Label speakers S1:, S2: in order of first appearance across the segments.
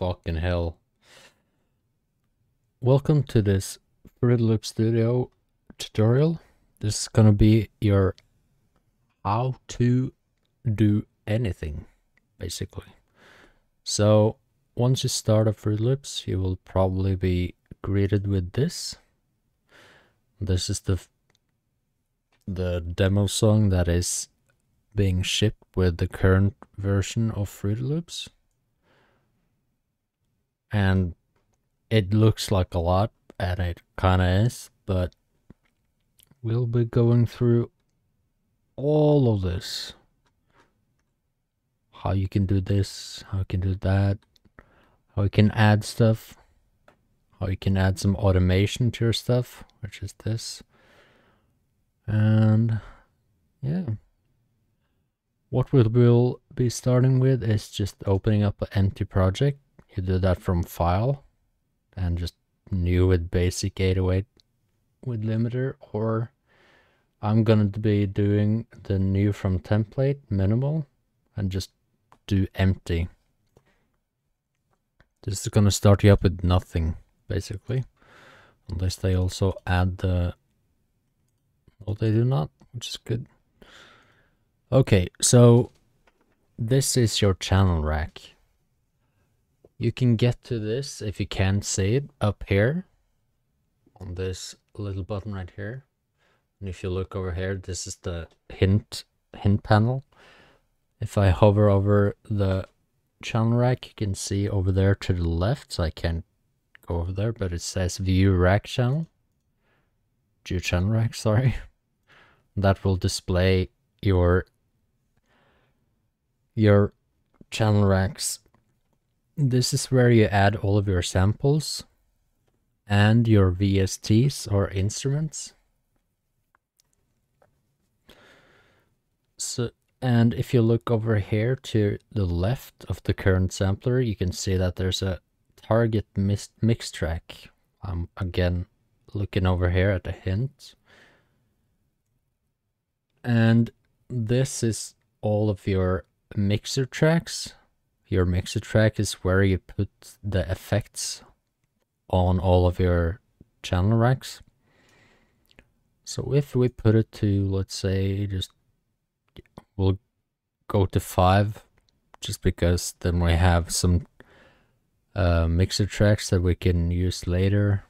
S1: Fucking hell. Welcome to this Fruit Loop Studio tutorial. This is gonna be your how to do anything, basically. So once you start a Fruit Loops, you will probably be greeted with this. This is the demo song that is being shipped with the current version of Fruit Loops. And it looks like a lot, and it kinda is, but we'll be going through all of this. How you can do this, how you can do that, how you can add stuff, how you can add some automation to your stuff, which is this. And yeah. What we will be starting with is just opening up an empty project. You do that from File and just new with basic 808 with limiter, or I'm gonna be doing the new from template minimal and just do empty. This is gonna start you up with nothing, basically, unless they also add the, well, they do not, which is good. Okay, so this is your channel rack. You can get to this, if you can't see it, up here on this little button right here. And if you look over here, this is the hint panel. If I hover over the channel rack, you can see over there to the left, so I can't go over there, but it says view rack channel. View channel rack, sorry. That will display your channel racks. This is where you add all of your samples and your VSTs or instruments. So, and if you look over here to the left of the current sampler, you can see that there's a target mix track. I'm again looking over here at the hint. And this is all of your mixer tracks. Your mixer track is where you put the effects on all of your channel racks. So if we put it to, let's say, we'll go to 5, just because then we have some mixer tracks that we can use later.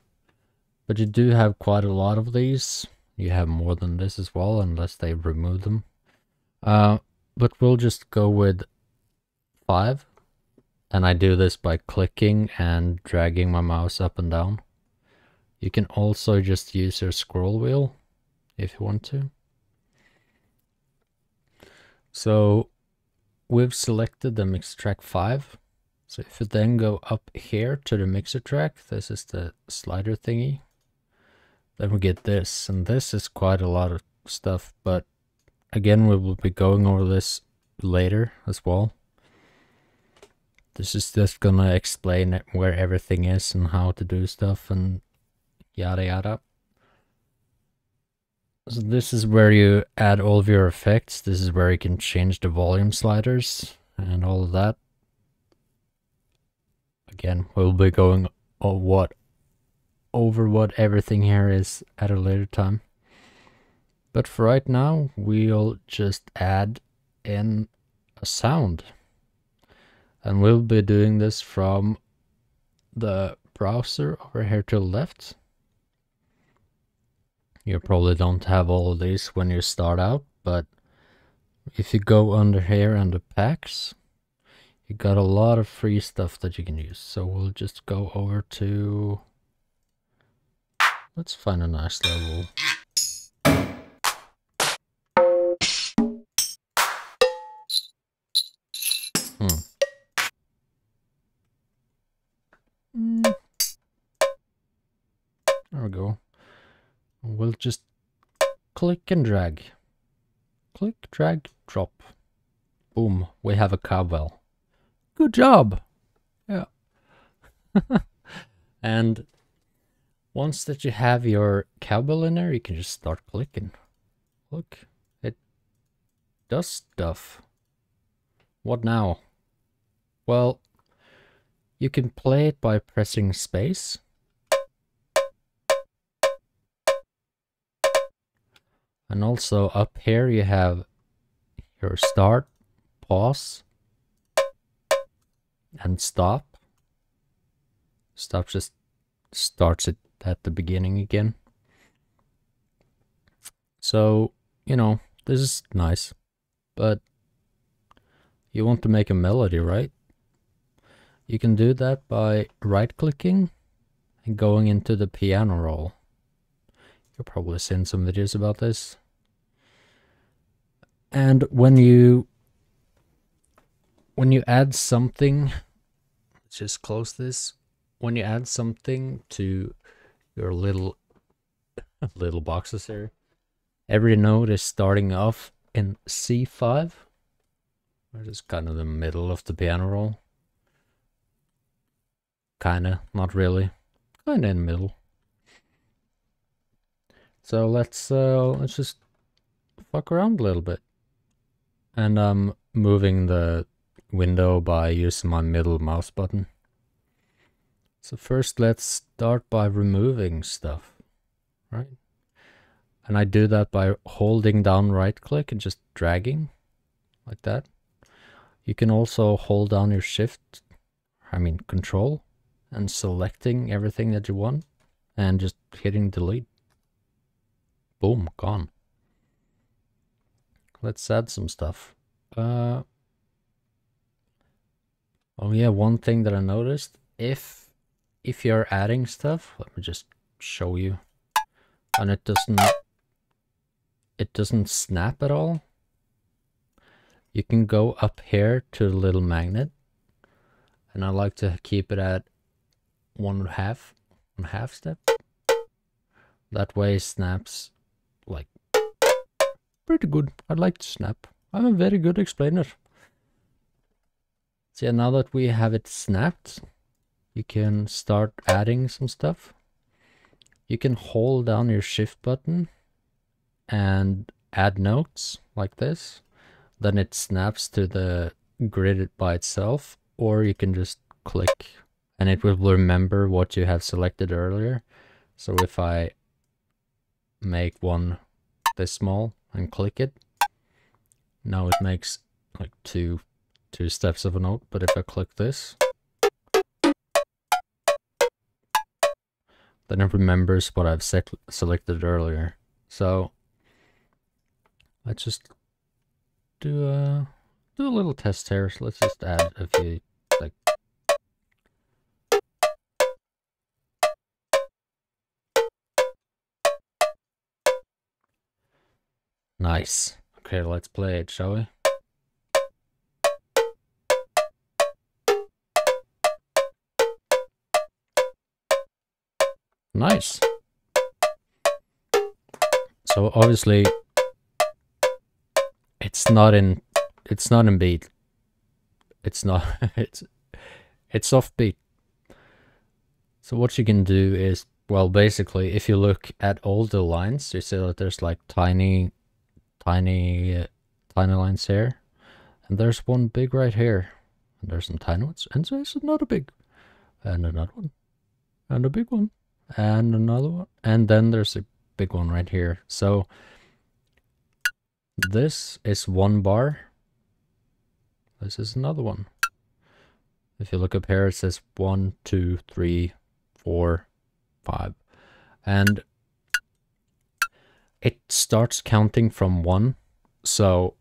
S1: But you do have quite a lot of these. You have more than this as well, unless they remove them. But we'll just go with 5. And I do this by clicking and dragging my mouse up and down. You can also just use your scroll wheel if you want to. So we've selected the mixer track 5. So if you then go up here to the mixer track, this is the slider thingy. Then we get this, and this is quite a lot of stuff, but again, we will be going over this later as well. This is just gonna explain where everything is and how to do stuff and yada yada. So this is where you add all of your effects. This is where you can change the volume sliders and all of that. Again, we'll be going over what everything here is at a later time. But for right now, we'll just add in a sound. And we'll be doing this from the browser over here to the left. You probably don't have all of these when you start out, but if you go under here under packs, you got a lot of free stuff that you can use. So we'll just go over to, let's find a nice level. There we go. We'll just click and drag. Click, drag, drop. Boom, we have a cowbell. Good job! Yeah. And once that you have your cowbell in there, you can just start clicking. Look, it does stuff. What now? Well, You can play it by pressing space. And also up here you have your start, pause, and stop. Stop just starts it at the beginning again. So, you know, this is nice, but you want to make a melody, right? You can do that by right-clicking and going into the piano roll. You've probably seen some videos about this. And when you add something, let's just close this. When you add something to your little boxes here, every note is starting off in C5, which is kind of the middle of the piano roll. Kinda, not really, kinda in the middle. So let's just fuck around a little bit. And I'm moving the window by using my middle mouse button. So first let's start by removing stuff, right? And I do that by holding down right click and just dragging like that. You can also hold down your control, and selecting everything that you want and just hitting delete. Boom, gone. Let's add some stuff. Oh yeah, one thing that I noticed, if you're adding stuff, let me just show you, and it doesn't snap at all, you can go up here to the little magnet, and I like to keep it at 1/2 step. That way it snaps like pretty good. I like to snap. I'm a very good explainer. So yeah, now that we have it snapped, you can start adding some stuff. You can hold down your shift button and add notes like this. Then it snaps to the grid by itself, or you can just click and it will remember what you have selected earlier. So if I make one this small and click it, now it makes like two steps of a note. But if I click this, then it remembers what I've selected earlier. So let's just do a little test here. So let's just add a few, like, nice. Okay, let's play it, shall we? Nice. So obviously it's not in beat. It's not it's off beat. So what you can do is, well, basically if you look at all the lines, you see that there's like tiny lines here, and there's one big right here, and there's some tiny ones, and there's another big, and another one, and a big one, and another one, and then there's a big one right here. So this is one bar, this is another one. If you look up here, it says 1, 2, 3, 4, 5, and it starts counting from 1. So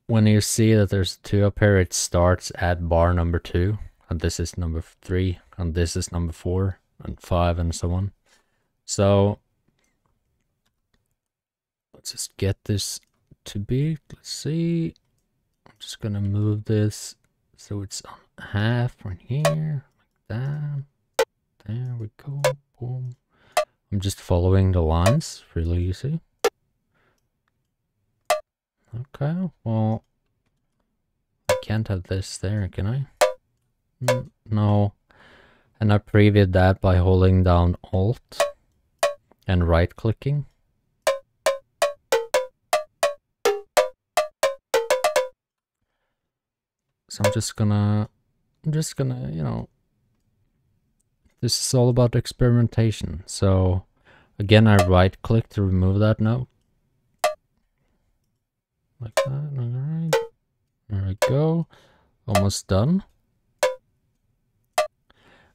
S1: when you see that there's 2 up here, it starts at bar number 2, and this is number 3, and this is number 4, and 5, and so on. So let's just get this to beat. Let's see. I'm just gonna move this so it's on half right here, like that. There we go. Boom. I'm just following the lines, really easy. Okay, well, I can't have this there, can I? No. And I previewed that by holding down Alt and right clicking. So I'm just gonna, you know, this is all about experimentation. So again, I right click to remove that note. Like that, alright. There we go. Almost done.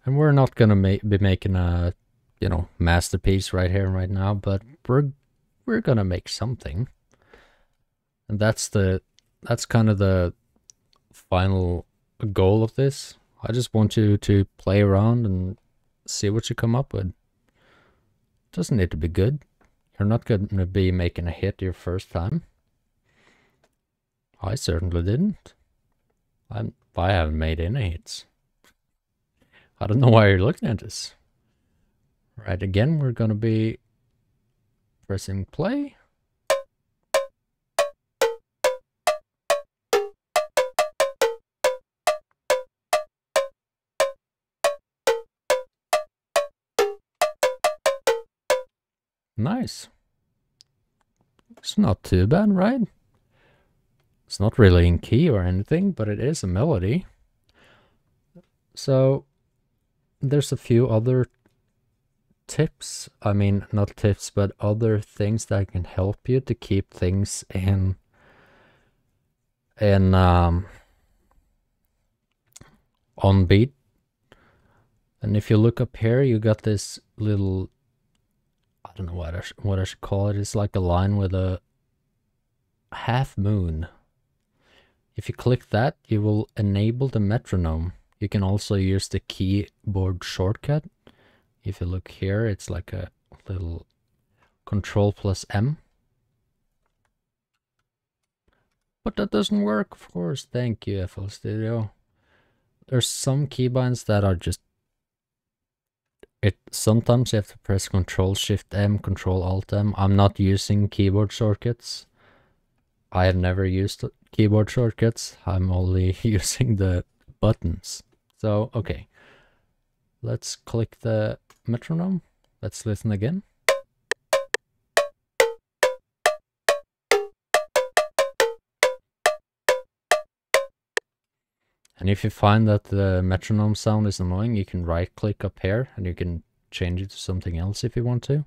S1: And we're not gonna be making a, you know, masterpiece right here and right now, but we're gonna make something. And that's kind of the final goal of this. I just want you to play around and see what you come up with. Doesn't need to be good. You're not gonna be making a hit your first time. I certainly didn't. I haven't made any hits. I don't know why you're looking at this. Right, again, we're gonna be pressing play. Nice. It's not too bad, right? It's not really in key or anything, but it is a melody. So there's a few other tips. I mean, not tips, but other things that can help you to keep things in on beat. And if you look up here, you got this little, I don't know what I should call it. It's like a line with a half moon. If you click that, you will enable the metronome. You can also use the keyboard shortcut. If you look here, it's like a little Control plus M. But that doesn't work, of course. Thank you, FL Studio. There's some keybinds that are just... sometimes you have to press Control Shift M, Control Alt M. I'm not using keyboard shortcuts. I have never used keyboard shortcuts. I'm only using the buttons. So, okay. Let's click the metronome. Let's listen again. And if you find that the metronome sound is annoying, you can right click up here and you can change it to something else if you want to.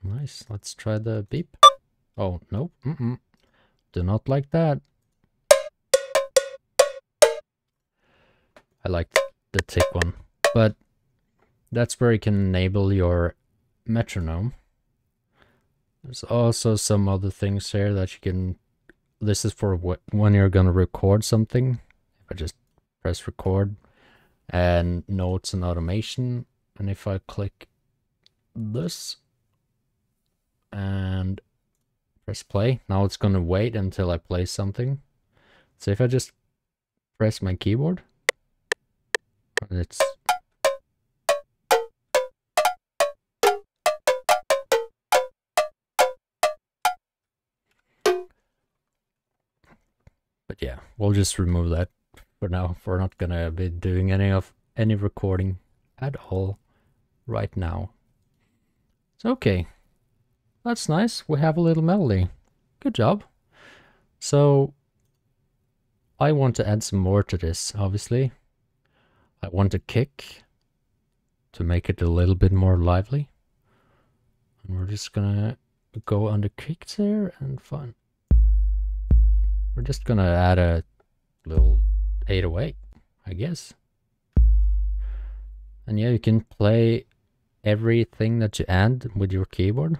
S1: Nice. Let's try the beep. Oh, no. Do not like that. I like the tick one. But that's where you can enable your metronome. There's also some other things here that you can... This is for when you're going to record something. If I just press record and notes and automation. And if I click this and press play, now it's going to wait until I play something. So if I just press my keyboard, it's... But yeah, we'll just remove that for now. We're not gonna be doing any recording at all right now. So okay, that's nice. We have a little melody. Good job. So I want to add some more to this, obviously. I want a kick to make it a little bit more lively. And we're just gonna go under kicks here and fun. We're just gonna add a little 808, I guess. And yeah, you can play everything that you add with your keyboard.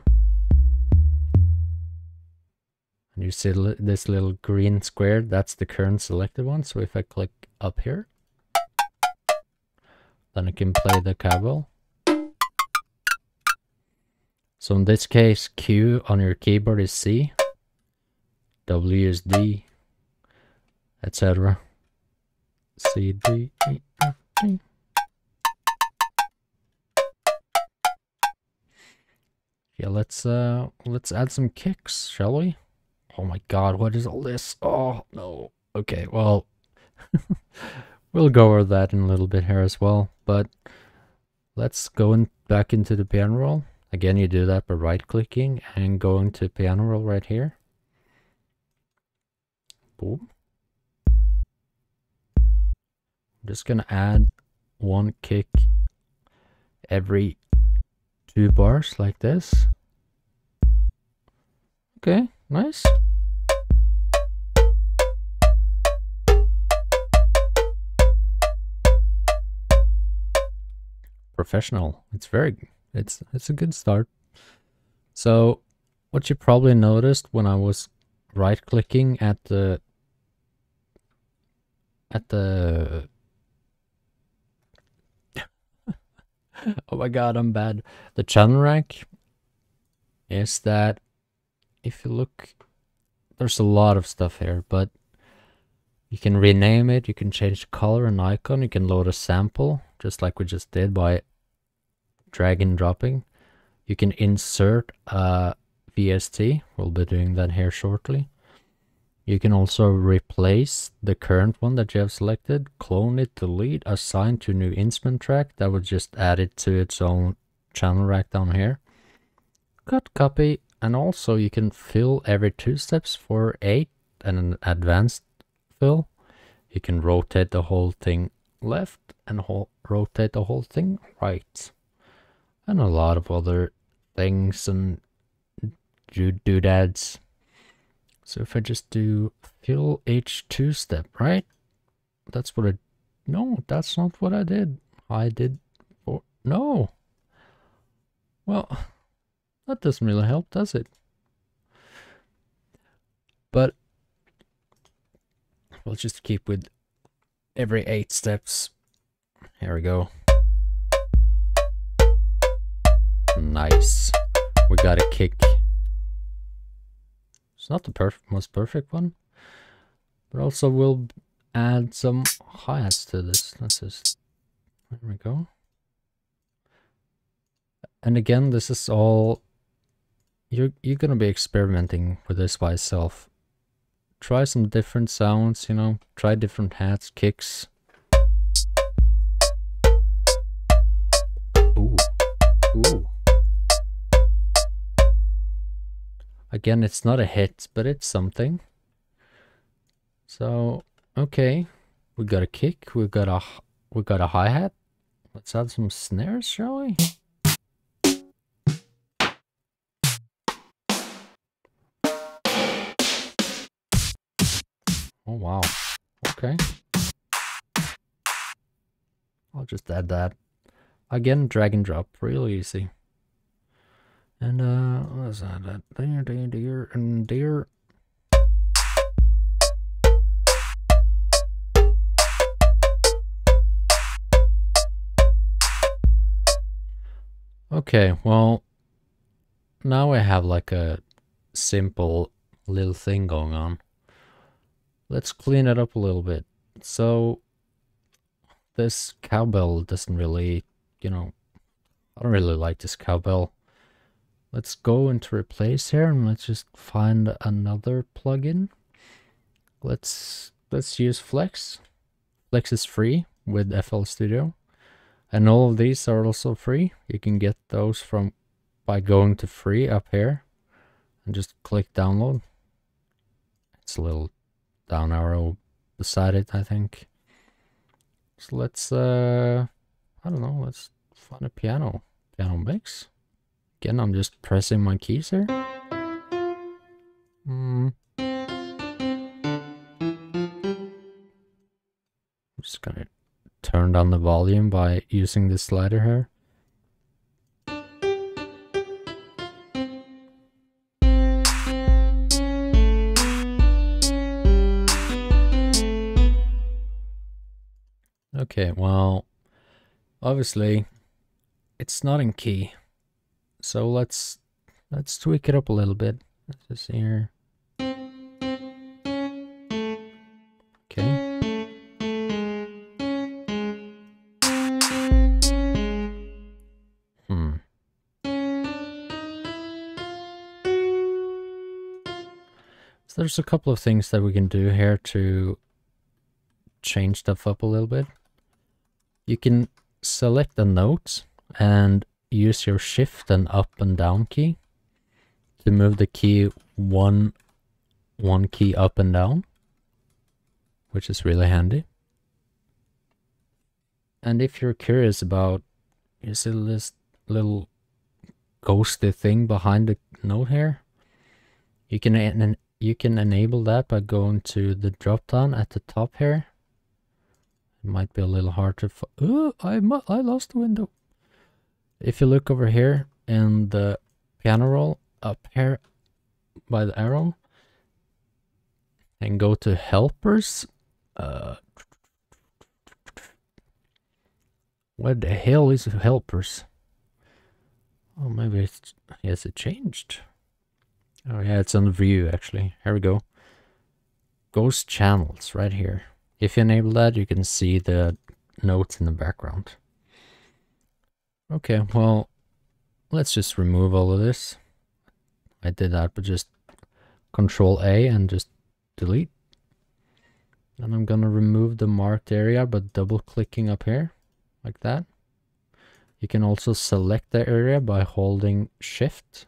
S1: And you see this little green square, that's the current selected one. So if I click up here, then I can play the cowbell. So in this case, Q on your keyboard is C. W is D, etc. C, D, E, F, G. Yeah, let's add some kicks, shall we? Oh my god, what is all this? Oh no. Okay, well, we'll go over that in a little bit here as well, but let's go back into the piano roll Again, you do that by right-clicking and going to piano roll right here. Boom. I'm just gonna add one kick every 2 bars like this. Okay, nice. Professional. It's a good start. So what you probably noticed when I was right clicking at the oh my god, I'm bad. The channel rank is that if you look, there's a lot of stuff here, but you can rename it, you can change the color and icon, you can load a sample, just like we just did by drag and dropping. You can insert a VST, we'll be doing that here shortly. You can also replace the current one that you have selected, clone it, delete, assign to new instrument track, that would just add it to its own channel rack down here. Cut, copy, and also you can fill every 2 steps for 8 and an advanced fill. You can rotate the whole thing left and rotate the whole thing right. And a lot of other things and doodads. So if I just do fill H2 step, right? That's what no, that's not what I did. No. Well, that doesn't really help, does it? But we'll just keep with every 8 steps. Here we go. Nice. We got a kick. It's not the most perfect one, but also we'll add some hi-hats to this. Let's just, there we go. And again, this is all, you're gonna be experimenting with this by yourself. Try some different sounds, you know, try different hats, kicks. Ooh, ooh. Again, it's not a hit, but it's something. So, okay, we got a kick, we got a hi-hat. Let's add some snares, shall we? Oh wow, okay. I'll just add that. Again, drag and drop, real easy. And let's add that there and there. Okay, well, now I have like a simple little thing going on. Let's clean it up a little bit. So this cowbell doesn't really, you know, I don't really like this cowbell. Let's go into replace here and let's just find another plugin. Let's use Flex. Flex is free with FL Studio. And all of these are also free. You can get those by going to free up here and just click download. It's a little down arrow beside it, I think. So let's I don't know, let's find a piano mix. Again, I'm just pressing my keys here. I'm just gonna turn down the volume by using this slider here. Okay, well, obviously it's not in key. So let's tweak it up a little bit. Let's just see here. Okay. So there's a couple of things that we can do here to change stuff up a little bit. You can select the notes and use your shift and up and down key to move the key one key up and down, which is really handy. And if you're curious about, you see this little ghosty thing behind the note here, you can enable that by going to the drop down at the top here. It might be a little hard to oh, I lost the window. If you look over here in the piano roll up here by the arrow and go to helpers, what the hell is helpers? Oh, maybe it's, yes, it changed. Oh yeah, it's on the view actually. Here we go. Ghost channels right here. If you enable that, you can see the notes in the background. Okay, well, let's just remove all of this. I did that, but just Control A and just delete. And I'm gonna remove the marked area by double clicking up here, like that. You can also select the area by holding Shift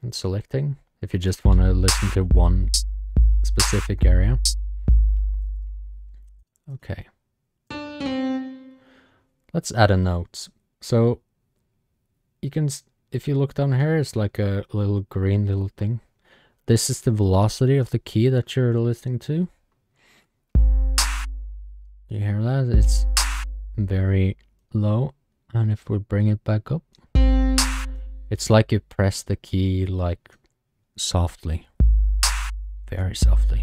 S1: and selecting, if you just want to listen to one specific area. Okay. Let's add a note. So you can, if you look down here, it's like a little green little thing. This is the velocity of the key that you're listening to. You hear that? It's very low. And if we bring it back up, it's like you press the key like softly, very softly.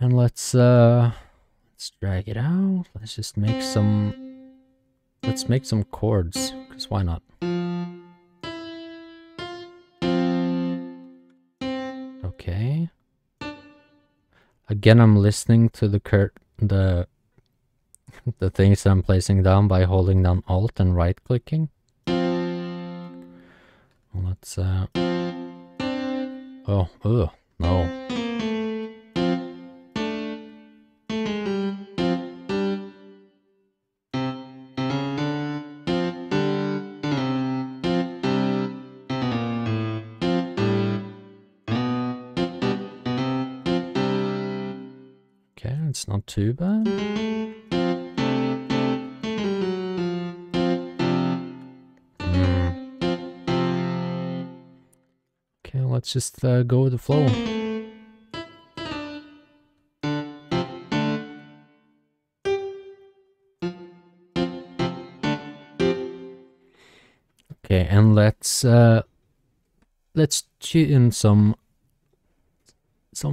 S1: And let's drag it out. Let's just make some, let's make some chords, because why not? Okay. Again, I'm listening to the things that I'm placing down by holding down Alt and right clicking. Let's oh, no. Okay, it's not too bad. Okay, let's just go with the flow. Okay, and let's tune some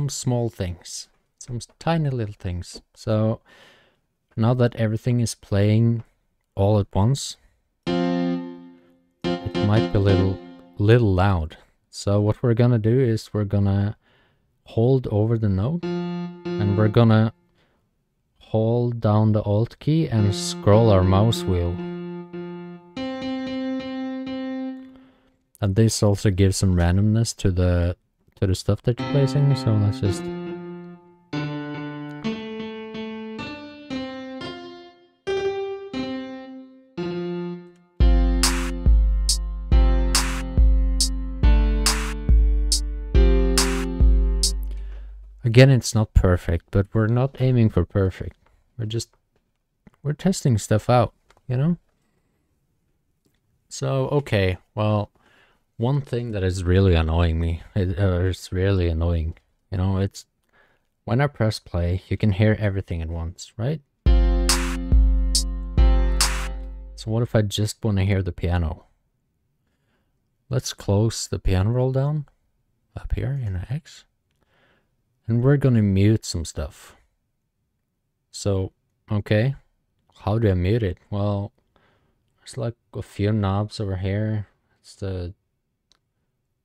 S1: small things. Some tiny little things. So now that everything is playing all at once, it might be a little loud. So what we're gonna do is we're gonna hold over the note and we're gonna hold down the Alt key and scroll our mouse wheel. And this also gives some randomness to the stuff that you're placing. So let's just again, it's not perfect, but we're not aiming for perfect. We're testing stuff out, you know? So, okay, well, one thing that is really annoying me, it's really annoying, you know, it's when I press play, you can hear everything at once, right? So what if I just want to hear the piano? Let's close the piano roll down up here in X. And we're gonna mute some stuff. So, okay, how do I mute it? Well, there's like a few knobs over here. It's the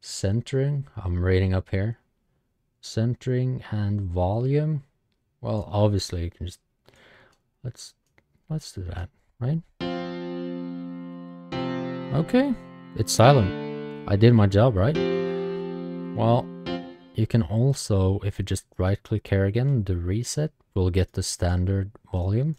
S1: centering, I'm reading up here. Centering and volume. Well, obviously you can just, let's do that, right? Okay, it's silent. I did my job, right? Well, you can also, if you just right click here again, the reset will get the standard volume.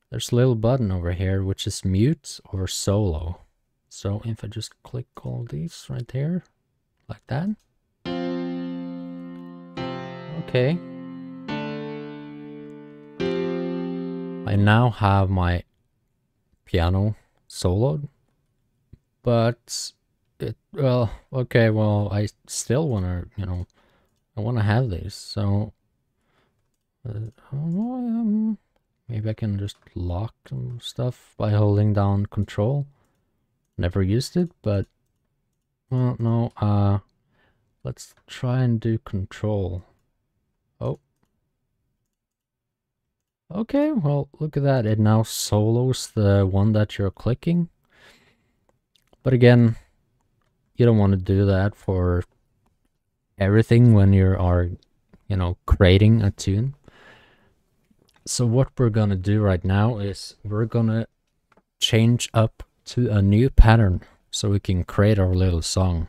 S1: There's a little button over here which is mute or solo. So if I just click all these right here, like that. Okay. I now have my piano soloed, but well, okay, well, I still wanna, you know, I wanna have these, so maybe I can just lock some stuff by holding down control. Never used it, but well, no, let's try and do control. Oh. Okay, well, look at that. It now solos the one that you're clicking. But again, you don't want to do that for everything when you are, you know, creating a tune. So what we're gonna do right now is we're gonna change up to a new pattern so we can create our little song.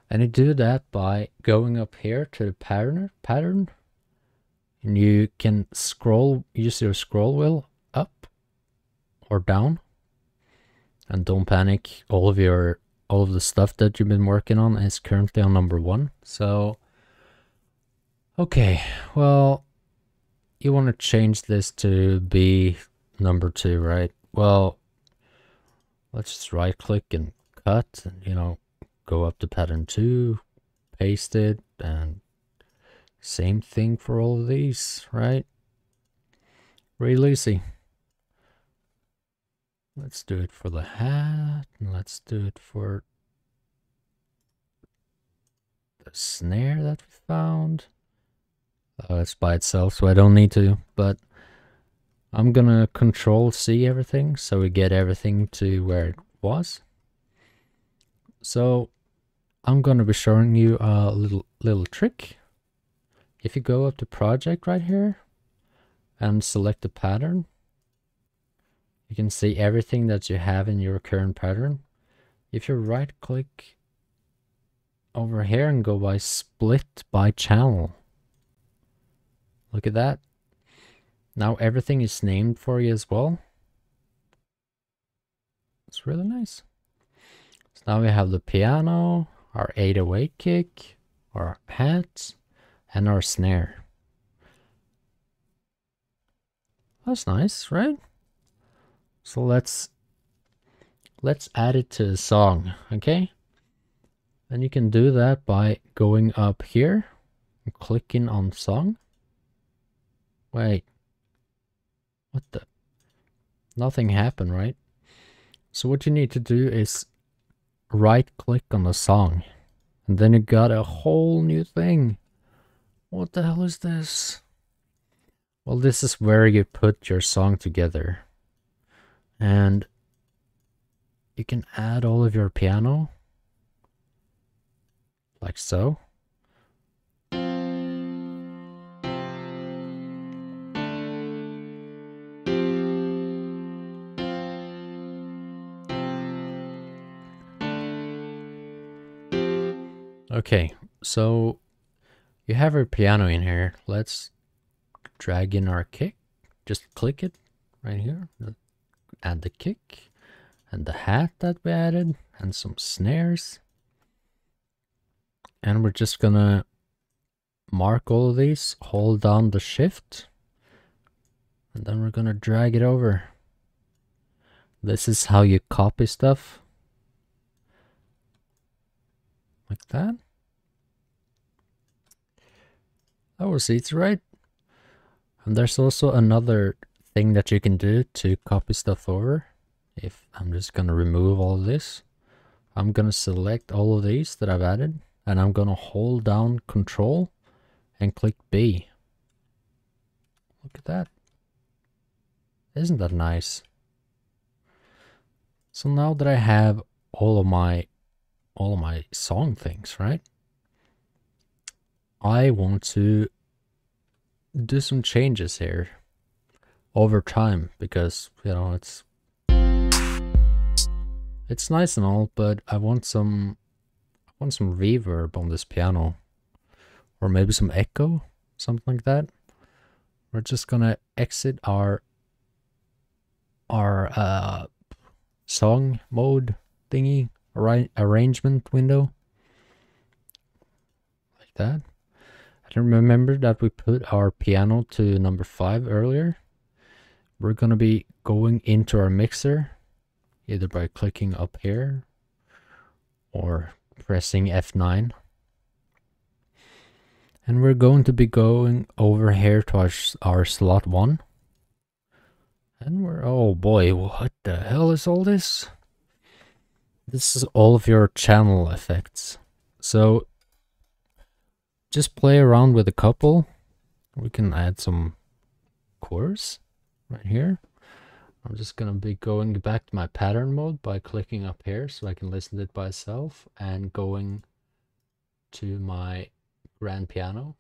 S1: And you do that by going up here to the pattern, and you can use your scroll wheel up or down. And don't panic, all of the stuff that you've been working on is currently on number 1. So okay, well, you want to change this to be number 2, right? Well, let's just right click and cut, and, you know, go up to pattern 2, paste it, and same thing for all of these, right? Really easy. Let's do it for the hat, and let's do it for the snare that we found. Oh, it's by itself, so I don't need to, but I'm gonna control C everything so we get everything to where it was. So I'm gonna be showing you a little trick. If you go up to project right here and select the pattern, you can see everything that you have in your current pattern. If you right click over here and go by split by channel, look at that. Now everything is named for you as well. It's really nice. So now we have the piano, our 808 kick, our hat, and our snare. That's nice, right? So let's add it to the song, okay? And you can do that by going up here and clicking on song. Wait. What the? Nothing happened, right? So what you need to do is right click on the song, and then you got a whole new thing. What the hell is this? Well, this is where you put your song together. And you can add all of your piano, like so. Okay, so you have your piano in here. Let's drag in our kick. Just click it right here. Add the kick and the hat that we added and some snares. And we're just gonna mark all of these, hold down the shift, and then we're gonna drag it over. This is how you copy stuff. Like that. That was easy, right? And there's also another thing that you can do to copy stuff over. If I'm just gonna remove all of this, I'm gonna select all of these that I've added, and I'm gonna hold down Control and click B. Look at that. Isn't that nice? So now that I have all of my song things, right? I want to do some changes here over time, because, you know, it's nice and all, but I want some reverb on this piano, or maybe some echo, something like that. we're just gonna exit our song mode thingy, arrangement window, like that. I remember that we put our piano to number 5 earlier. We're gonna be going into our mixer, either by clicking up here or pressing F9. And we're going to be going over here to our slot 1. And we're, oh boy, what the hell is all this? This is all of your channel effects. So just play around with a couple. We can add some chorus right here. I'm just gonna be going back to my pattern mode by clicking up here so I can listen to it by itself, and going to my grand piano.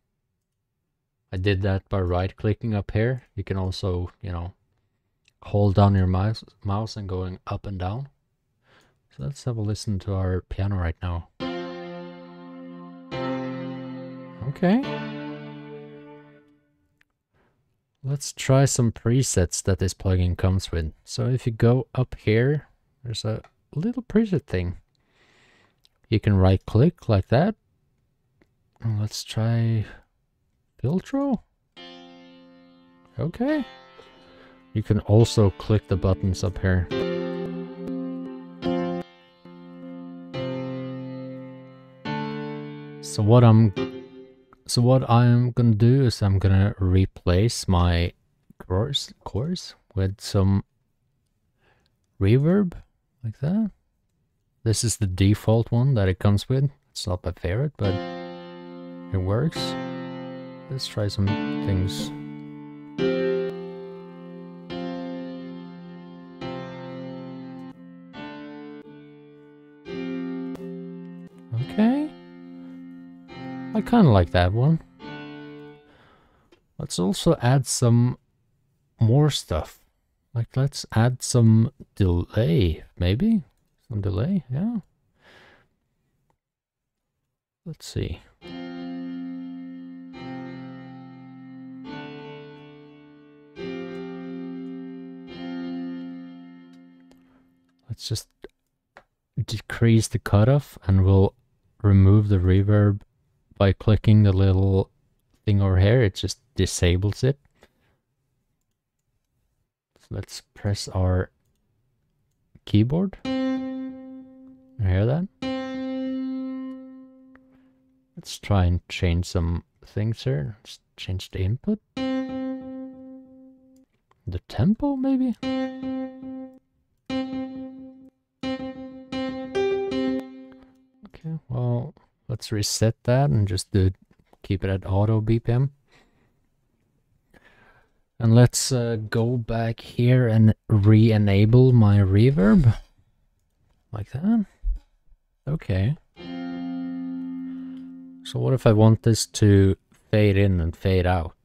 S1: I did that by right clicking up here. You can also, you know, hold down your mouse and going up and down. So let's have a listen to our piano right now. Okay. Let's try some presets that this plugin comes with. So if you go up here, there's a little preset thing. You can right click like that. And let's try filtro. Okay. You can also click the buttons up here. So what I'm gonna do is I'm gonna replace my chorus with some reverb, like that. This is the default one that it comes with. It's not my favorite, but it works. Let's try some things. Okay. I kind of like that one. Let's also add some more stuff. Like, let's add some delay, maybe? Some delay, yeah. Let's see. Let's just decrease the cutoff, and we'll remove the reverb by clicking the little thing over here. It just disables it. So let's press our keyboard. You hear that? Let's try and change some things here. Let's change the input. The tempo, maybe? Okay, well, let's reset that and just keep it at auto BPM. And let's go back here and re-enable my reverb. Like that. Okay. So what if I want this to fade in and fade out?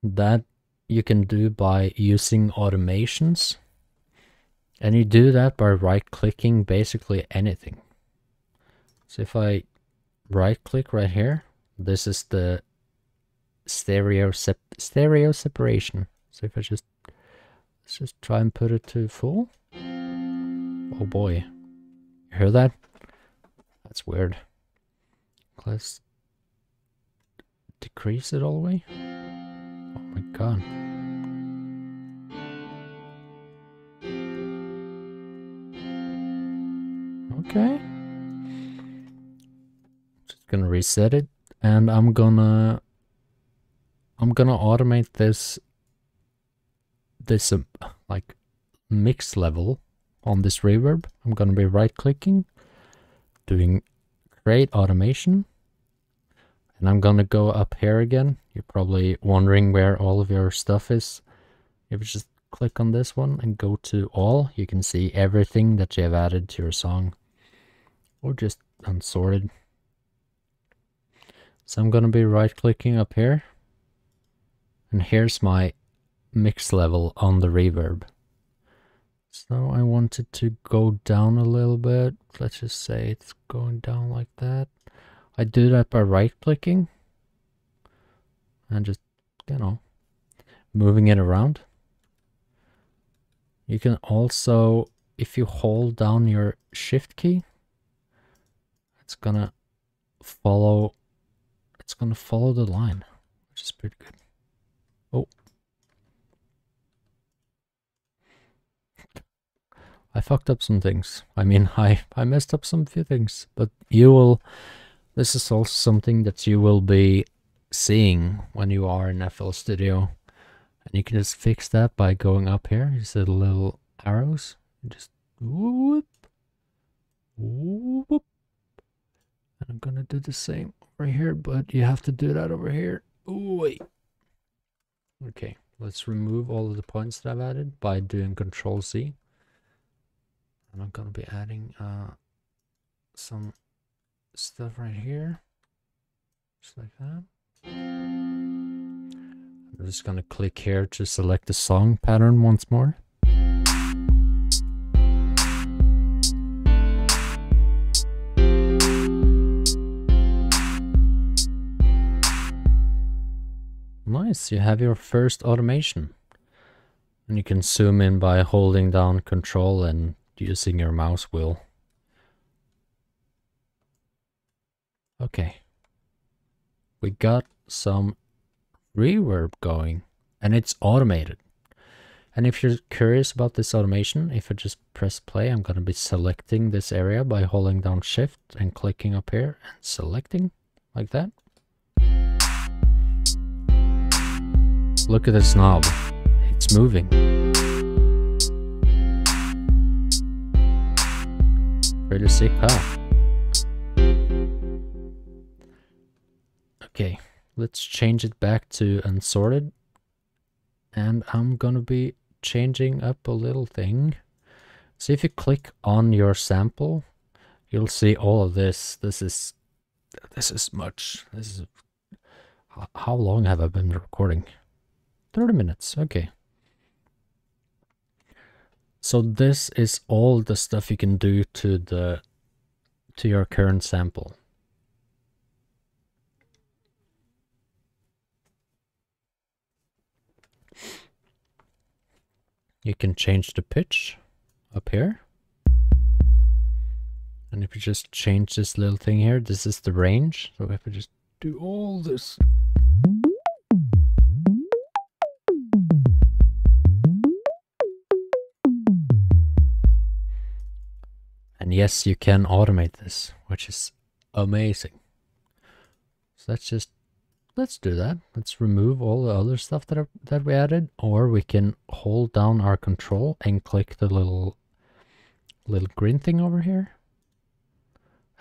S1: That you can do by using automations. And you do that by right-clicking basically anything. So if I right-click right here, this is the stereo separation. So if I let's just try and put it to full. Oh boy, you hear that? That's weird. Let's decrease it all the way. Oh my god. Okay. Just gonna reset it, and I'm gonna automate this like mix level on this reverb. I'm gonna be right clicking, doing create automation, and I'm gonna go up here again. You're probably wondering where all of your stuff is. If you just click on this one and go to all, you can see everything that you have added to your song, or just unsorted. So I'm gonna be right clicking up here, and here's my mix level on the reverb. So I want it to go down a little bit. Let's just say it's going down like that. I do that by right clicking, and just, you know, moving it around. You can also, if you hold down your shift key, it's gonna follow the line, which is pretty good. Oh. I fucked up some things. I mean, I messed up some few things, but this is also something that you will be seeing when you are in FL Studio. And you can just fix that by going up here. You see the little arrows. You just whoop, whoop. And I'm gonna do the same over here, but you have to do that over here. Ooh, wait. Okay, let's remove all of the points that I've added by doing Control C. And I'm gonna be adding some stuff right here, just like that. I'm just gonna click here to select the song pattern once more. Nice, you have your first automation. And you can zoom in by holding down Control and using your mouse wheel. Okay. We got some reverb going, and it's automated. And if you're curious about this automation, if I just press play, I'm going to be selecting this area by holding down Shift and clicking up here and selecting like that. Look at this knob. It's moving. Pretty sick, huh? Okay, let's change it back to unsorted. And I'm gonna be changing up a little thing. So if you click on your sample, you'll see all of this. This is much. This is, how long have I been recording? 30 minutes, okay. So this is all the stuff you can do to your current sample. You can change the pitch up here. And if you just change this little thing here, this is the range. So if I just do all this. And yes, you can automate this, which is amazing. So let's do that. Let's remove all the other stuff that we added, or we can hold down our Control and click the little green thing over here.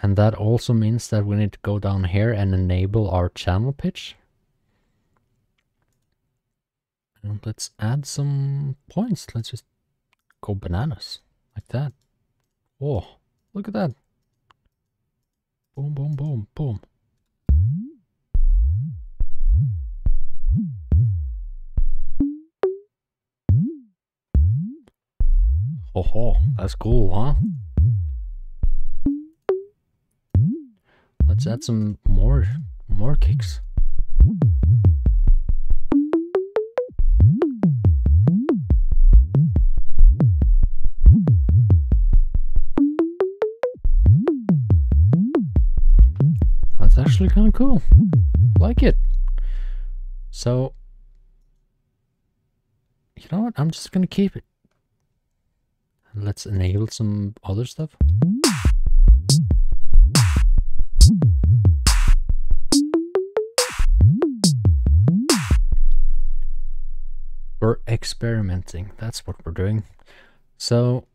S1: And that also means that we need to go down here and enable our channel pitch. And let's add some points. Let's just go bananas like that. Oh, look at that. Boom, boom, boom, boom. Oh, that's cool, huh? Let's add some more kicks. That's actually kind of cool. Like it. So, you know what? I'm just gonna keep it. And let's enable some other stuff. We're experimenting. That's what we're doing. So,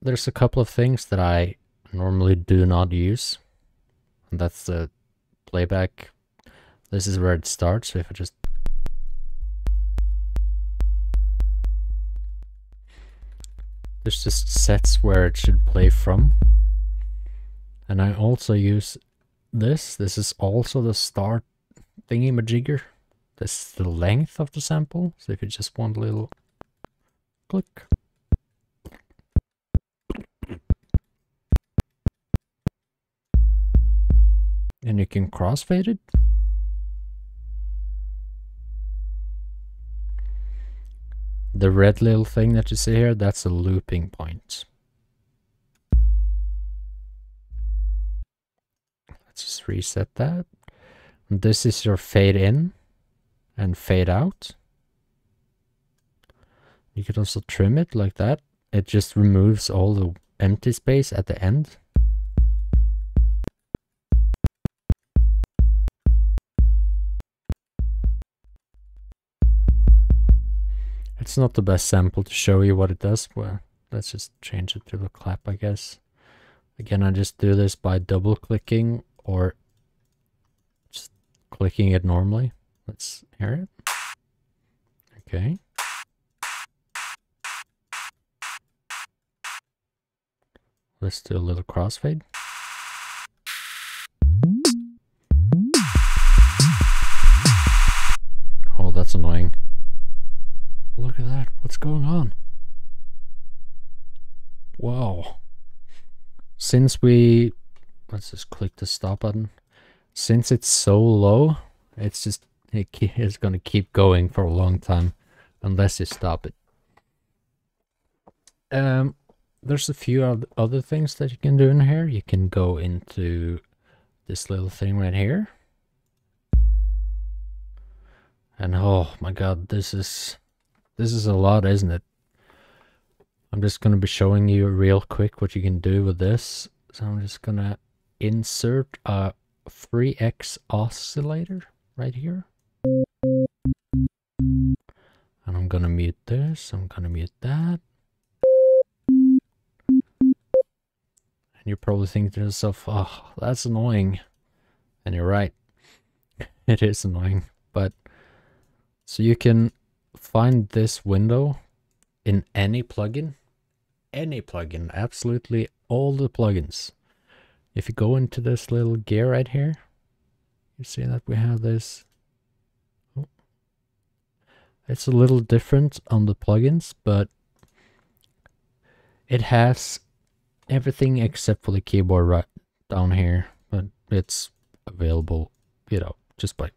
S1: there's a couple of things that I normally do not use. And that's the playback. This is where it starts. So if I just this just sets where it should play from. And I also use this. This is also the start thingy-majigger. This is the length of the sample. So if you just want a little click. And you can crossfade it. The red little thing that you see here, that's a looping point. Let's just reset that. And this is your fade in and fade out. You could also trim it like that. It just removes all the empty space at the end. It's not the best sample to show you what it does. Well, let's just change it to the clap, I guess. Again, I just do this by double clicking or just clicking it normally. Let's hear it. Okay. Let's do a little crossfade. Oh, that's annoying. Look at that. What's going on? Whoa. Since we... Let's just click the stop button. Since it's so low, it's just... It's going to keep going for a long time. Unless you stop it. There's a few other things that you can do in here. You can go into this little thing right here. And oh my god, this is a lot, isn't it? I'm just going to be showing you real quick what you can do with this. So I'm just going to insert a 3x oscillator right here. And I'm going to mute this. I'm going to mute that. And you're probably thinking to yourself, oh, that's annoying. And you're right. It is annoying. But so you can find this window in any plugin. Any plugin. Absolutely all the plugins. If you go into this little gear right here, you see that we have this. Oh. It's a little different on the plugins, but it has everything except for the keyboard right down here, but it's available, you know, just by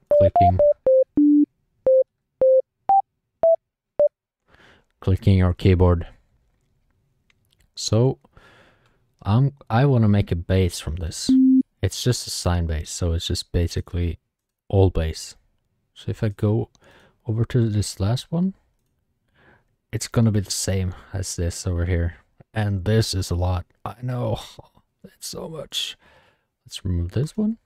S1: clicking your keyboard. So I want to make a bass from this. It's just a sine bass, so it's just basically all bass. So if I go over to this last one, it's gonna be the same as this over here. And this is a lot. I know. It's so much. Let's remove this one.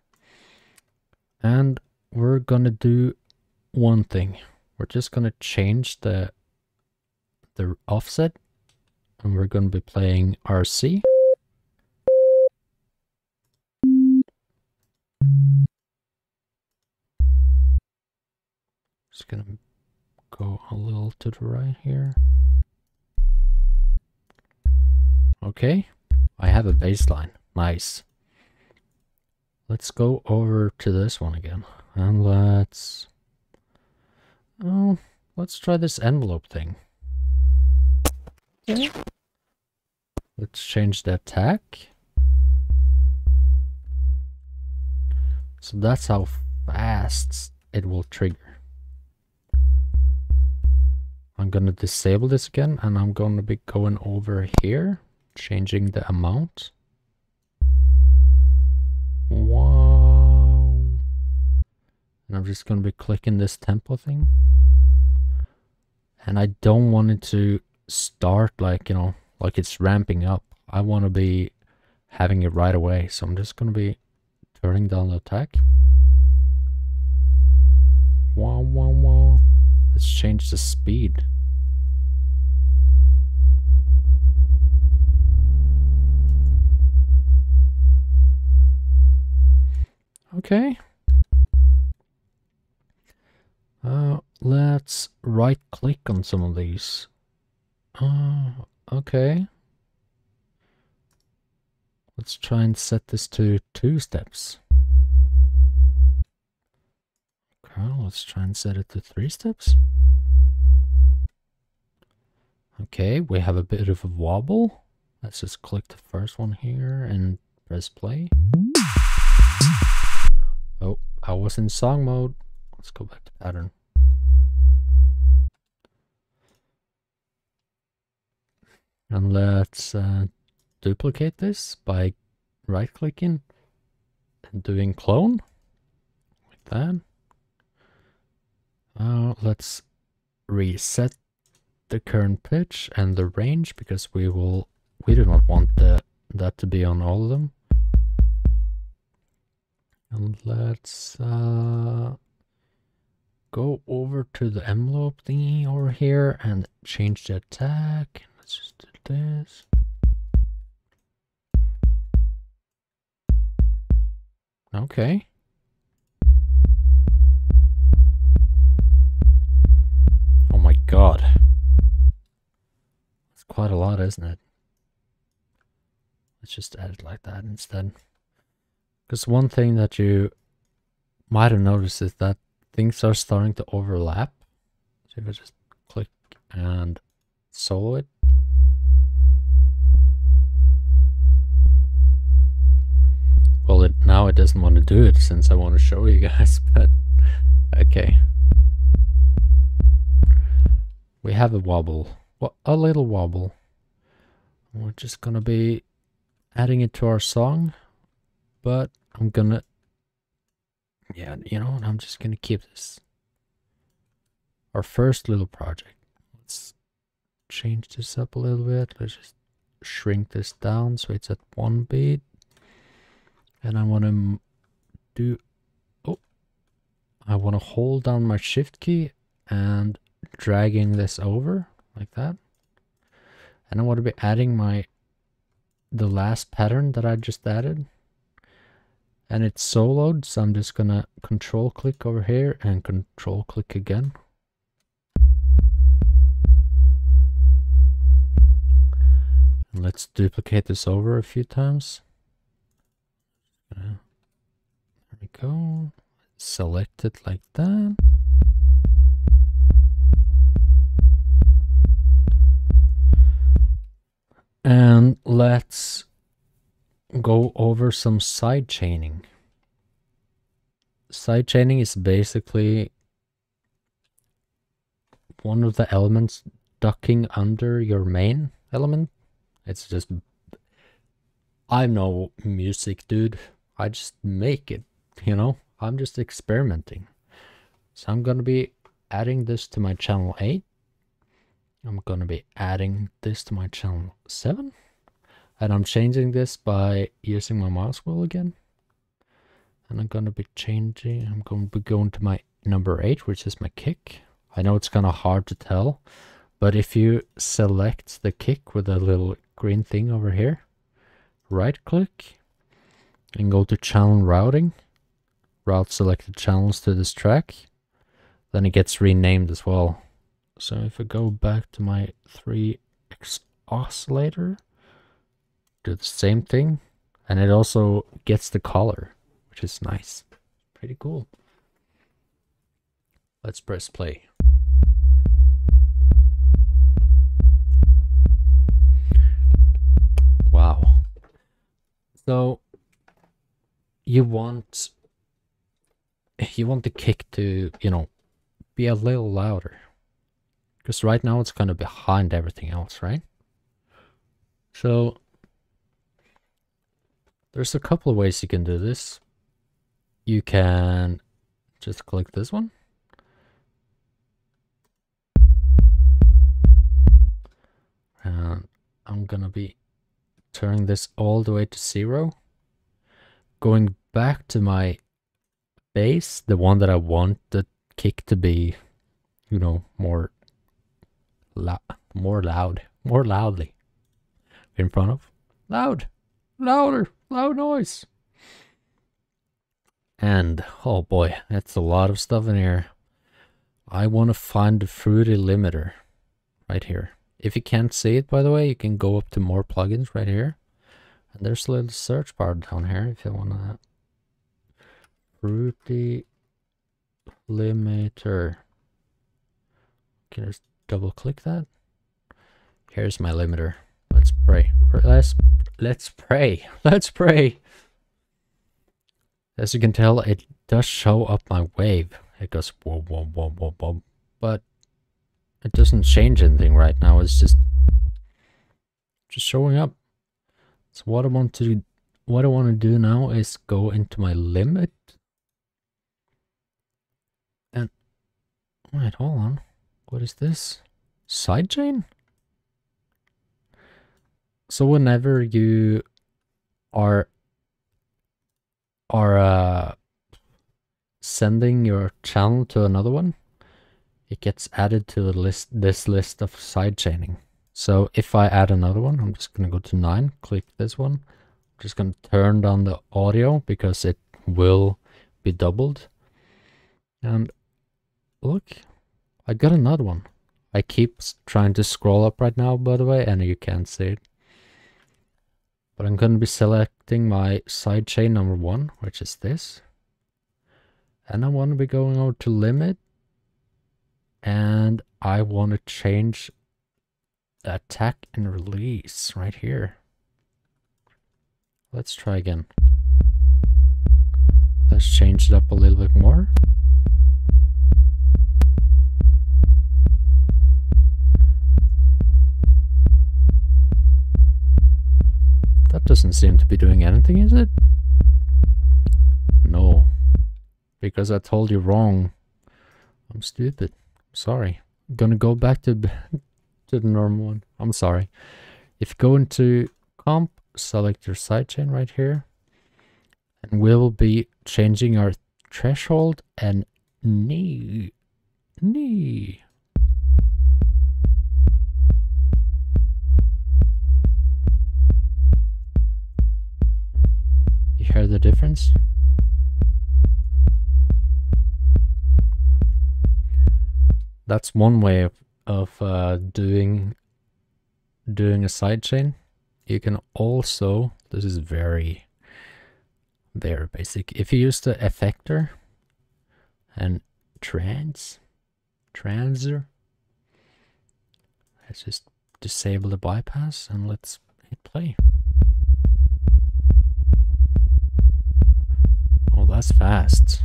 S1: And we're gonna do one thing. We're just gonna change the offset. And we're gonna be playing RC. Just gonna go a little to the right here. Okay, I have a bass line. Nice. Let's go over to this one again. And let's try this envelope thing. Okay. Let's change the attack. So that's how fast it will trigger. I'm gonna disable this again, and I'm gonna be going over here, changing the amount. Wow. And I'm just gonna be clicking this tempo thing. And I don't want it to start like, you know, like it's ramping up. I want to be having it right away. So I'm just gonna be turning down the attack. Wow, wow, wow. Let's change the speed. Okay. Let's right click on some of these. Okay. Let's try and set this to 2 steps. Okay, let's try and set it to 3 steps. Okay, we have a bit of a wobble. Let's just click the first one here and press play. Oh, I was in song mode. Let's go back to pattern. And let's duplicate this by right clicking and doing clone like that. Let's reset the current pitch and the range, because we do not want that to be on all of them. And let's go over to the envelope thingy over here and change the attack. Let's just do this. Okay. Oh my god. That's quite a lot, isn't it? Let's just add it like that instead. Because one thing that you might have noticed is that things are starting to overlap. So if I just click and solo it. Well, now it doesn't want to do it since I want to show you guys, but okay. We have a wobble, a little wobble. We're just gonna be adding it to our song, but I'm gonna, yeah, you know what, I'm just gonna keep this our first little project. Let's change this up a little bit. Let's just shrink this down so it's at 1 beat. And I want to do, I want to hold down my shift key and dragging this over like that. And I want to be adding the last pattern that I just added. And it's soloed, so I'm just gonna control click over here and control click again. And let's duplicate this over a few times. There we go. Select it like that. And let's go over some sidechaining. Sidechaining is basically one of the elements ducking under your main element. It's just, I'm no music dude. I just make it, you know? I'm just experimenting. So I'm gonna be adding this to my channel 8. I'm gonna be adding this to my channel 7. And I'm changing this by using my mouse wheel again. And I'm gonna be changing, I'm going to be going to my number 8, which is my kick. I know it's kind of hard to tell, but if you select the kick with a little green thing over here, right click, and go to channel routing, route selected channels to this track, then it gets renamed as well. So if I go back to my 3x oscillator, do the same thing, and it also gets the color, which is nice. Pretty cool. Let's press play. Wow. So you want the kick to, you know, be a little louder, because right now it's kind of behind everything else, right? So there's a couple of ways you can do this. You can just click this one. And I'm gonna be turning this all the way to 0. Going back to my bass, the one that I want the kick to be, you know, more loudly in front of. Louder, loud noise. And oh boy, that's a lot of stuff in here. I want to find the fruity limiter right here. If you can't see it, by the way, you can go up to more plugins right here. And there's a little search bar down here if you want to. Fruity limiter. Can I just double click that? Here's my limiter. Let's pray. Let's pray. Let's pray. As you can tell, it does show up my wave. It goes whoa, whoa, whoa, whoa, whoa. But it doesn't change anything right now. It's just just showing up. So what I want to do now is go into my limit. And wait, hold on. What is this? Sidechain? So whenever you are sending your channel to another one, it gets added to the list, this list of sidechaining. So if I add another one, I'm just gonna go to 9, click this one. I'm just gonna turn down the audio because it will be doubled. And look, I got another one. I keep trying to scroll up right now, by the way, and you can't see it. But I'm going to be selecting my sidechain number 1, which is this. And I want to be going over to limit. And I want to change the attack and release right here. Let's try again. Let's change it up a little bit more. That doesn't seem to be doing anything, is it? No. Because I told you wrong. I'm stupid. Sorry. I'm gonna go back to the normal one. I'm sorry. If you go into comp, select your sidechain right here. And we'll be changing our threshold and knee. You hear the difference? That's one way of doing a sidechain. You can also, this is very basic. If you use the effector and transer, let's just disable the bypass and let's hit play. Oh, that's fast.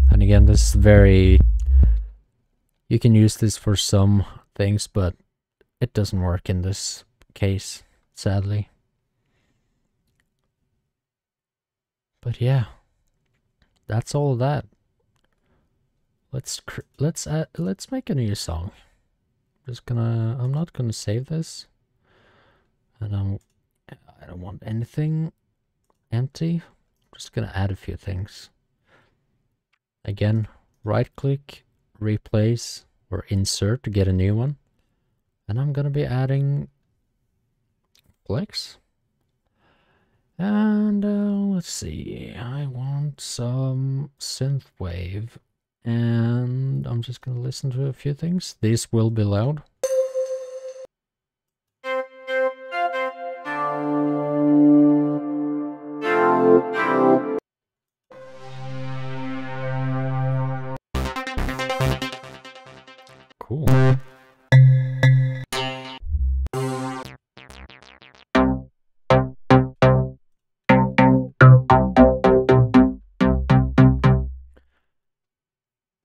S1: And again, this is very, you can use this for some things, but it doesn't work in this case, sadly. But yeah, that's all of that. Let's make a new song. I'm not gonna save this, and I don't want anything empty. I'm just gonna add a few things. Again, right click, replace or insert to get a new one, and I'm gonna be adding flex. And let's see, I want some synthwave, and I'm just gonna listen to a few things. These will be loud. Cool.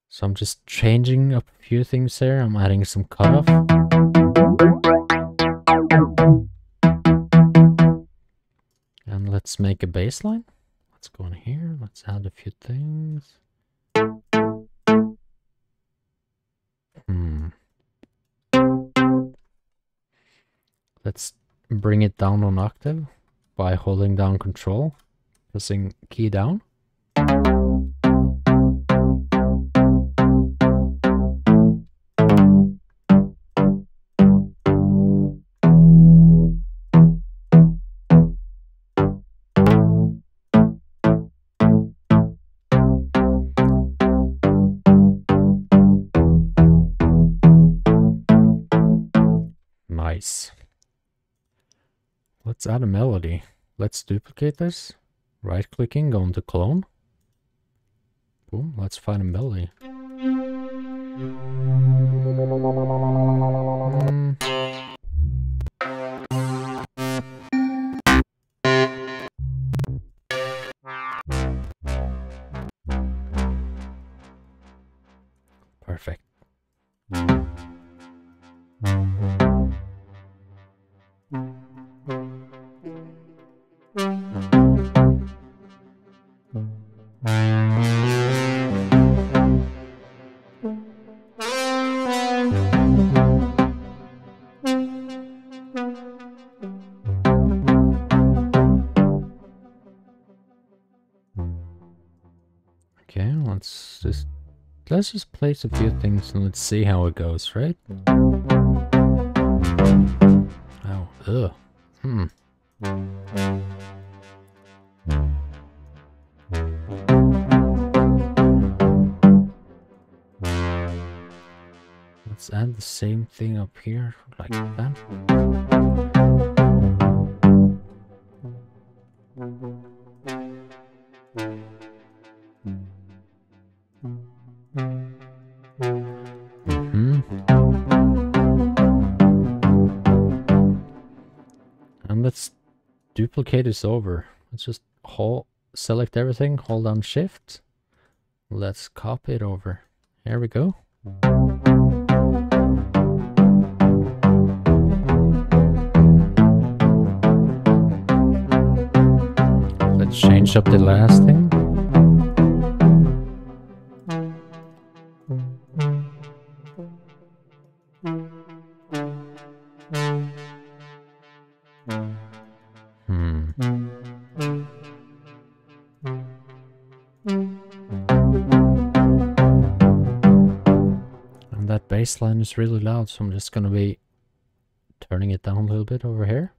S1: So I'm just changing up a few things there. I'm adding some cutoff. And let's make a bass line. Let's go in here. Let's add a few things. Let's bring it down on octave by holding down Control, pressing key down. Nice. Let's add a melody. Let's duplicate this. Right clicking, go into clone. Boom, let's find a melody. Perfect. Okay, let's just place a few things and let's see how it goes, right? Oh, ugh. Let's add the same thing up here, like that. And let's duplicate this over. Let's just select everything, hold down Shift. Let's copy it over. Here we go. Let's change up the last thing. And that bass line is really loud, so I'm just gonna be turning it down a little bit over here.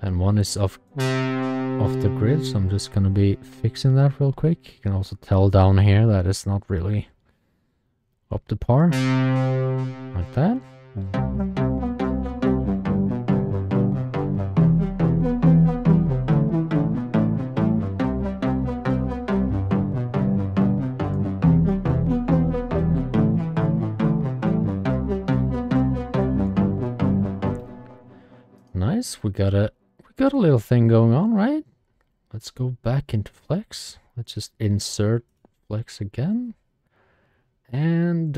S1: And one is off the grid, so I'm just gonna be fixing that real quick. You can also tell down here that it's not really up to par, like that. Nice, we got a little thing going on, right? Let's go back into Flex. Let's just insert Flex again. And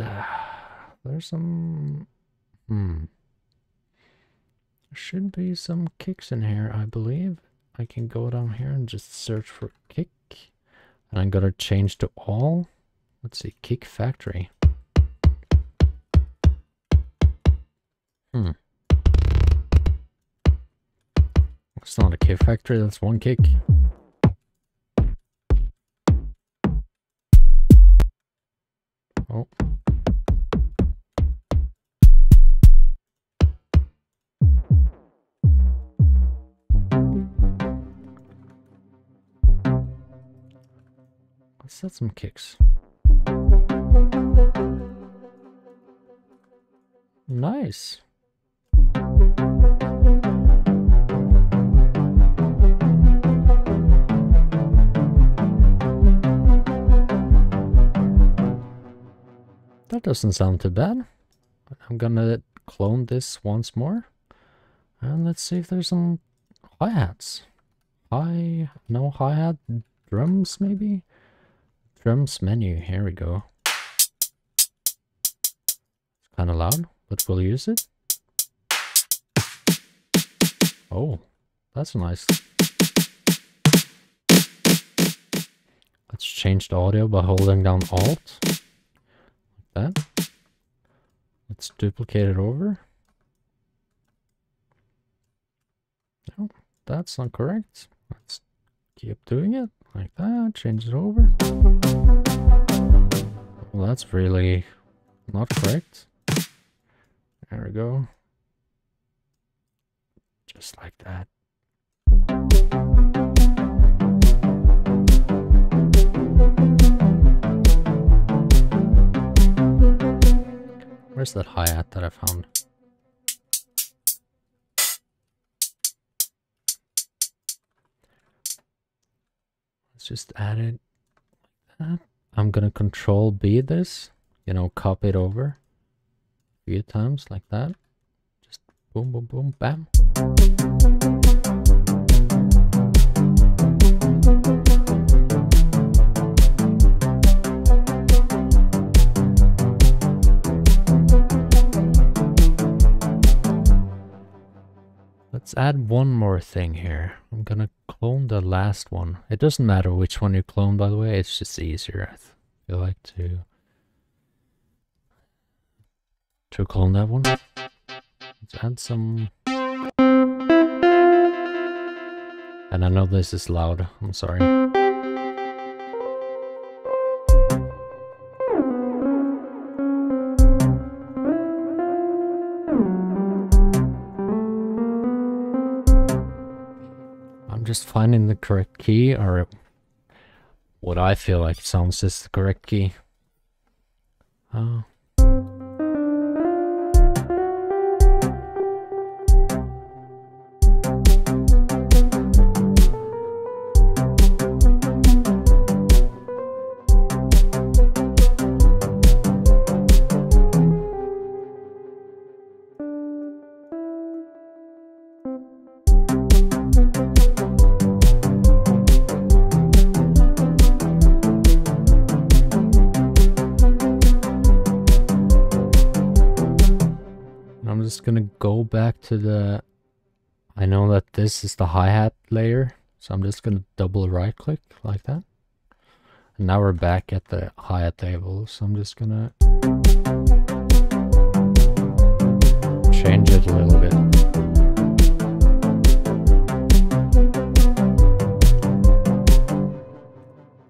S1: there's some... There should be some kicks in here, I believe. I can go down here and just search for kick. And I'm gonna change to all. Let's see, kick factory. It's not a kick factory, that's one kick. Oh. Let's set some kicks. Nice. That doesn't sound too bad. I'm gonna clone this once more. And let's see if there's some hi-hats. No hi-hat, drums maybe? Drums menu, here we go. It's kind of loud, but we'll use it. Oh, that's nice. Let's change the audio by holding down Alt. That. Let's duplicate it over. No, that's not correct. Let's keep doing it like that. Change it over. Well, that's really not correct. There we go. Just like that. Where's that hi-hat that I found? Let's just add it like that. I'm gonna Control B this, you know, copy it over a few times like that. Just boom, boom, boom, bam. Let's add one more thing here. I'm gonna clone the last one. It doesn't matter which one you clone, by the way. It's just easier, I feel like, to clone that one. Let's add some. And I know this is loud. I'm sorry. I'm just finding the correct key, or what I feel like sounds is the correct key. Gonna go back to the, I know that this is the hi-hat layer, so I'm just gonna double right click like that, and now we're back at the hi-hat table, so I'm just gonna change it a little bit.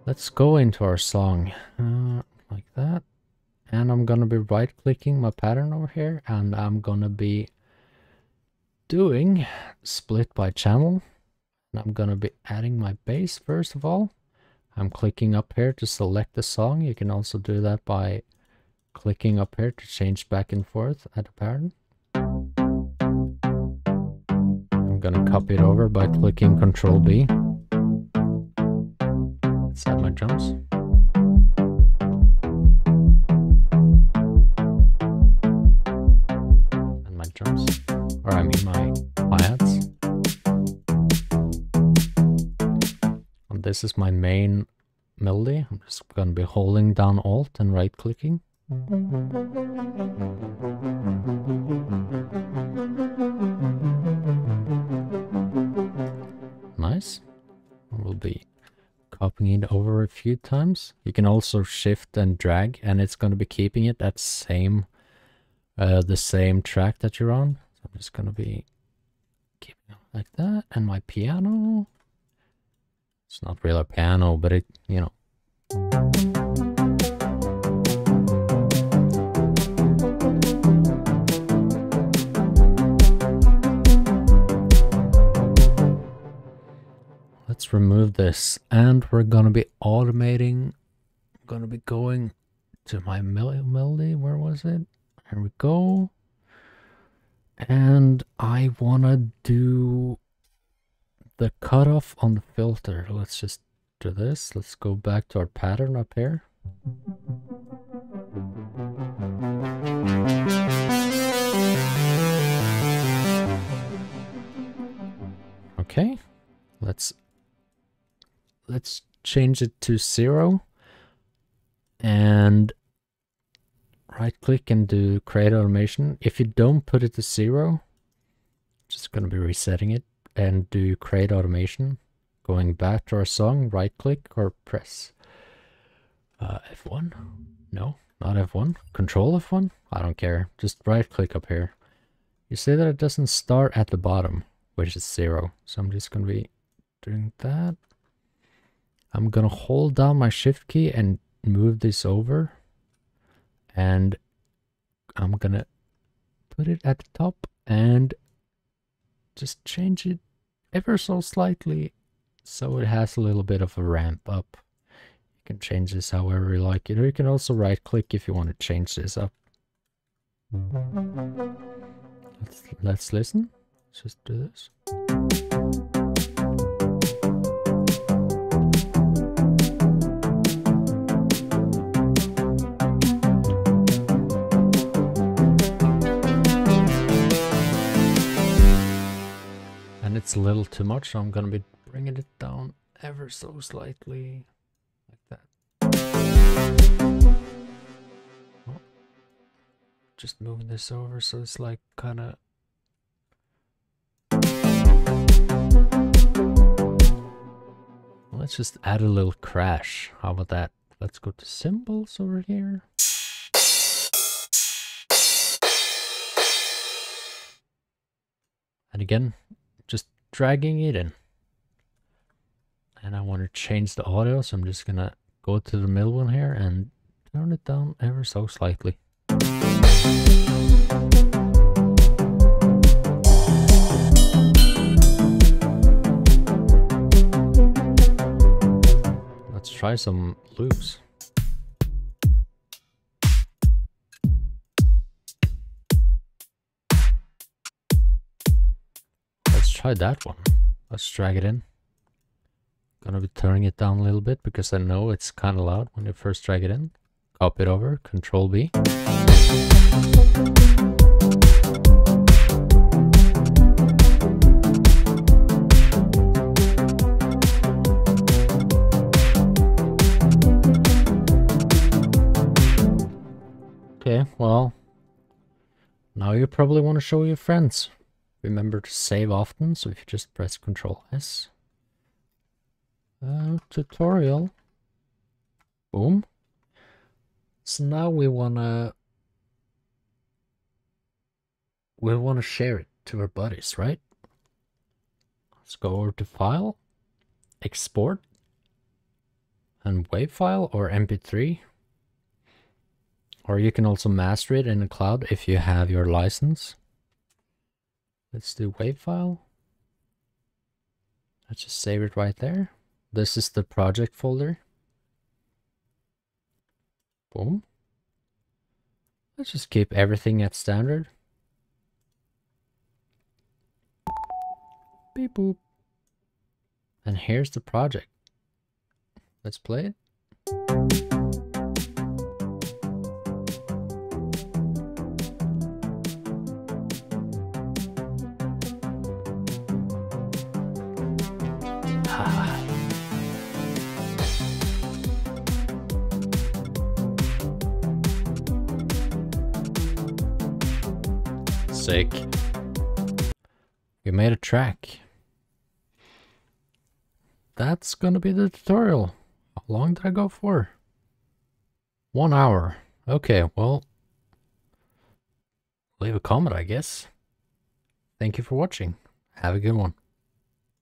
S1: Let's go into our song like that. And I'm gonna be right clicking my pattern over here, and I'm gonna be doing split by channel. And I'm gonna be adding my bass first of all. I'm clicking up here to select the song. You can also do that by clicking up here to change back and forth at the pattern. I'm gonna copy it over by clicking Control B. Let's add my drums. Drums, or I mean my hi-hats. And this is my main melody. I'm just going to be holding down Alt and right clicking. Nice. We'll be copying it over a few times. You can also shift and drag, and it's going to be keeping it at the same track that you're on. So I'm just gonna be keeping it like that. And my piano, it's not really a piano, but it, you know. Let's remove this, and we're gonna be automating. I'm gonna be going to my melody. Where was it? Here we go. And I want to do the cutoff on the filter. Let's just do this. Let's go back to our pattern up here. Okay. Let's change it to 0. And right click and do create automation. If you don't put it to 0, just going to be resetting it, and do create automation. Going back to our song, right click or press F1. No, not F1. Control F1. I don't care. Just right click up here. You see that it doesn't start at the bottom, which is 0. So I'm just going to be doing that. I'm going to hold down my shift key and move this over. And I'm gonna put it at the top and just change it ever so slightly so it has a little bit of a ramp up. You can change this however you like it, or you can also right click if you want to change this up. Let's listen. Let's just do this. It's a little too much, so I'm gonna be bringing it down ever so slightly, like that. Oh. Just moving this over so it's like kind of Let's just add a little crash. How about that? Let's go to symbols over here. And again, just dragging it in. And I want to change the audio, so I'm just gonna go to the middle one here and turn it down ever so slightly. Let's try some loops. Let's try that one. Let's drag it in. Gonna be turning it down a little bit because I know it's kind of loud when you first drag it in. Copy it over, Control B. Okay, well, now you probably want to show your friends. Remember to save often, so if you just press Control S. Tutorial. Boom. So now we wanna share it to our buddies, right? Let's go over to File, Export, and WAV file or MP3. Or you can also master it in the cloud if you have your license. Let's do WAV file. Let's just save it right there. This is the project folder. Boom. Let's just keep everything at standard. Beep boop. And here's the project. Let's play it. Sick. We made a track. That's gonna be the tutorial. How long did I go for? 1 hour. Okay, well, leave a comment, I guess. Thank you for watching. Have a good one.